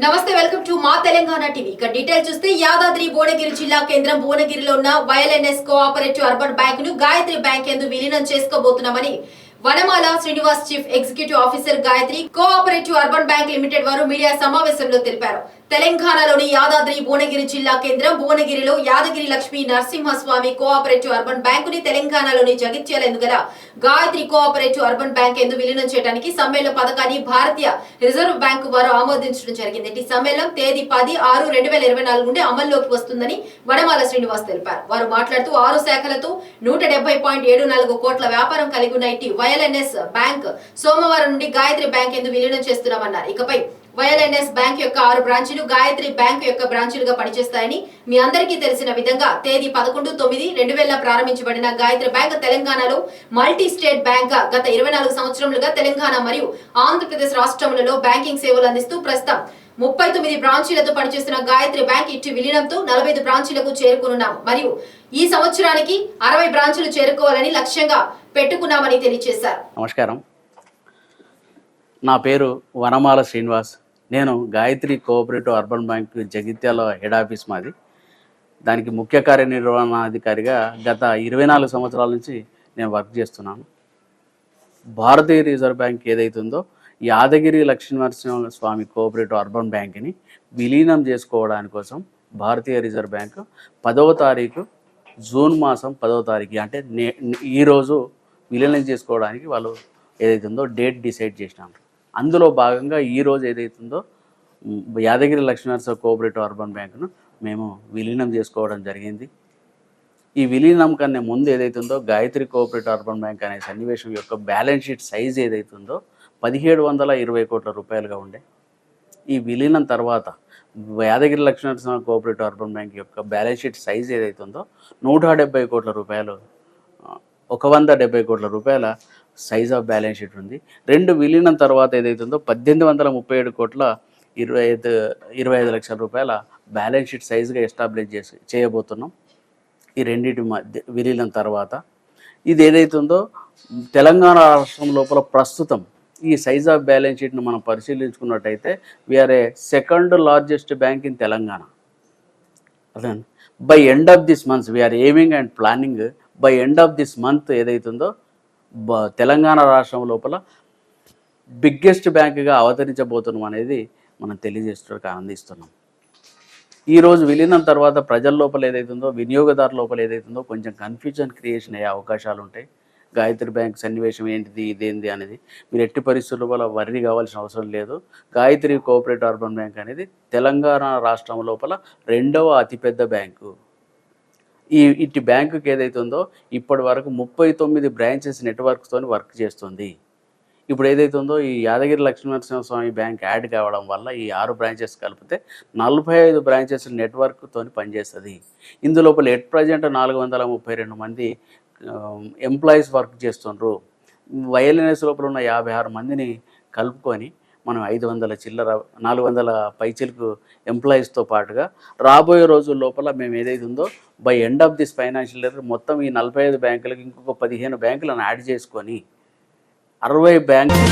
నమస్తే, welcome to మా Telangana TV. ఇక డీటెయిల్ చూస్తే యాదాద్రి భువనగిరి జిల్లా కేంద్రం భువనగిరిలో ఉన్న వైఎల్ఎన్ఎస్ కోఆపరేటివ్ అర్బన్ బ్యాంక్ ను గాయత్రి బ్యాంక్ యందు విలీనం చేసుకోబోతున్నామని Vanamala Srinivas chief executive officer Gayatri cooperative urban bank limited వారు మీడియా సమావేశంలో తెలిపారు. తెలంగాణలోని యాదాద్రి భువనగిరి జిల్లా కేంద్రం భువనగిరిలో యాదగిరి లక్ష్మీ నరసింహస్వామి కోఆపరేటివ్ అర్బన్ బ్యాంకుని తెలంగాణలోని జగిత్యాల ఎందుగల గాయత్రి కోఆపరేటివ్ అర్బన్ బ్యాంక్ ఎందు విలీనం చేయడానికి సమ్మేళన పథకాన్ని భారతీయ రిజర్వ్ బ్యాంకు వారు ఆమోదించడం జరిగింది. ఈ సమ్మేళనం తేదీ 10/6/2024 నుండి అమల్లోకి వస్తుందని వనమాల శ్రీనివాస్ తెలిపారు. వారు మాట్లాడుతూ 6 శాఖలతో 170.74 కోట్ల వ్యాపారం కలిగి ఉన్న ఇటు వైఎల్ఎన్ఎస్ బ్యాంక్ సోమవారం నుండి గాయత్రి బ్యాంక్ ఎందు విలీనం చేస్తున్నామన్నారు. ఇకపై వైఎల్ఎన్ఎస్ బ్యాంక్ యొక్క 6 బ్రాంచీలు గాయత్రి బ్యాంక్ యొక్క బ్రాంచీలుగా పనిచేస్తాయని మీ అందరికీ తెలిసిన విధంగా తేదీ 11/9/2000 ప్రారంభించబడిన గాయత్రి బ్యాంక్ తెలంగాణలో మల్టీ స్టేట్ బ్యాంక్ గా గత 24 సంవత్సరములుగా తెలంగాణ మరియు ఆంధ్రప్రదేశ్ రాష్ట్రములలో బ్యాంకింగ్ సేవలు అందిస్తూ ప్రస్తుతం 39 బ్రాంచీలతో పనిచేస్తున్న గాయత్రి బ్యాంక్ ఇటు విలీనంతో 45 బ్రాంచీలకు చేరుకున్నాం మరియు ఈ సంవత్సరానికి 60 బ్రాంచీలు చేరుకోవాలని లక్ష్యంగా పెట్టుకున్నామని తెలియజేశారు. నమస్కారం, నా పేరు వనమాల శ్రీనివాస్. నేను Gayatri cooperative urban bank Jagtial head office మాది. దానికి ముఖ్య కార్యనిర్వహణాధికారిగా గత 24 సంవత్సరాల నుంచి నేను వర్క్ చేస్తున్నాను. భారతీయ రిజర్వ్ బ్యాంక్ ఏదైతుందో యాదగిరి లక్ష్మీనరసింహస్వామి కోఆపరేటివ్ అర్బన్ బ్యాంక్ని విలీనం చేసుకోవడానికి కోసం భారతీయ రిజర్వ్ బ్యాంక్ 10వ తారీఖు జూన్ మాసం 10వ తారీఖు అంటే ఈరోజు విలీనం చేసుకోవడానికి వాళ్ళు ఏదైతుందో డేట్ డిసైడ్ చేసినారు. అందులో భాగంగా ఈరోజు ఏదైతుందో యాదగిరి లక్ష్మీనరసింహ కోఆపరేటివ్ అర్బన్ బ్యాంకును మేము విలీనం చేసుకోవడం జరిగింది. ఈ విలీనం కన్నా ముందు ఏదైతుందో గాయత్రి కోఆపరేటివ్ అర్బన్ బ్యాంక్ అనే సన్నివేశం యొక్క బ్యాలెన్స్ షీట్ సైజ్ ఏదైతుందో 1720 కోట్ల రూపాయలుగా ఉండే. ఈ విలీనం తర్వాత Yadagiri Lakshminarasimha cooperative urban bank యొక్క బ్యాలెన్స్ షీట్ సైజ్ ఏదైతుందో 170 కోట్ల రూపాయలు, 170 కోట్ల రూపాయల సైజ్ ఆఫ్ బ్యాలెన్స్ షీట్ ఉంది. 2 విలీనం తర్వాత ఏదైతుందో 1837 కోట్ల 25 లక్షల రూపాయల బ్యాలెన్స్ షీట్ సైజుగా ఎస్టాబ్లిష్ చేయబోతున్నాం. ఈ రెండింటి విలీనం తర్వాత ఇది ఏదైతుందో తెలంగాణ రాష్ట్రం లోపల ప్రస్తుతం ఈ సైజ్ ఆఫ్ బ్యాలెన్స్ షీట్ను మనం పరిశీలించుకున్నట్టయితే we're a second largest bank in Telangana. అదే by end of this month we're aiming and planning by end of this month ఏదైతుందో తెలంగాణ రాష్ట్రం లోపల బిగ్గెస్ట్ బ్యాంకుగా అవతరించబోతున్నాం అనేది మనం తెలియజేసుకోవడానికి ఆనందిస్తున్నాం. ఈరోజు విలీనం తర్వాత ప్రజల లోపల ఏదైతుందో వినియోగదారు లోపల ఏదైతుందో కొంచెం కన్ఫ్యూజన్ క్రియేషన్ అయ్యే అవకాశాలు ఉంటాయి. గాయత్రి బ్యాంక్ సన్నివేశం ఏంటిది, ఇదేంది అనేది మీరు ఎట్టి పరిస్థితుల వల్ల వర్రీ కావాల్సిన అవసరం లేదు. గాయత్రి కోఆపరేటివ్ అర్బన్ బ్యాంక్ అనేది తెలంగాణ రాష్ట్రం లోపల 2వ అతిపెద్ద బ్యాంకు. ఇటు బ్యాంకుకి ఏదైతుందో ఇప్పటి వరకు 39 బ్రాంచెస్ నెట్వర్క్స్తో వర్క్ చేస్తుంది. ఇప్పుడు ఏదైతుందో ఈ యాదగిరి లక్ష్మీనరసింహస్వామి బ్యాంక్ యాడ్ కావడం వల్ల ఈ 6 బ్రాంచెస్ కలిపితే 45 బ్రాంచెస్ నెట్వర్క్తో పనిచేస్తుంది. ఇందులోపల ఎట్ ప్రజెంట్ 432 మంది ఎంప్లాయీస్ వర్క్ చేస్తుండ్రు. వైఎల్ఎన్ఎస్ లోపల ఉన్న 56 మందిని కలుపుకొని మనం 400 పైచిలకు ఎంప్లాయీస్తో పాటుగా రాబోయే రోజుల లోపల మేము ఏదైతుందో by end of this financial year మొత్తం ఈ 45 బ్యాంకులకు ఇంకొక 15 బ్యాంకులను యాడ్ చేసుకొని 60 బ్యాంకులు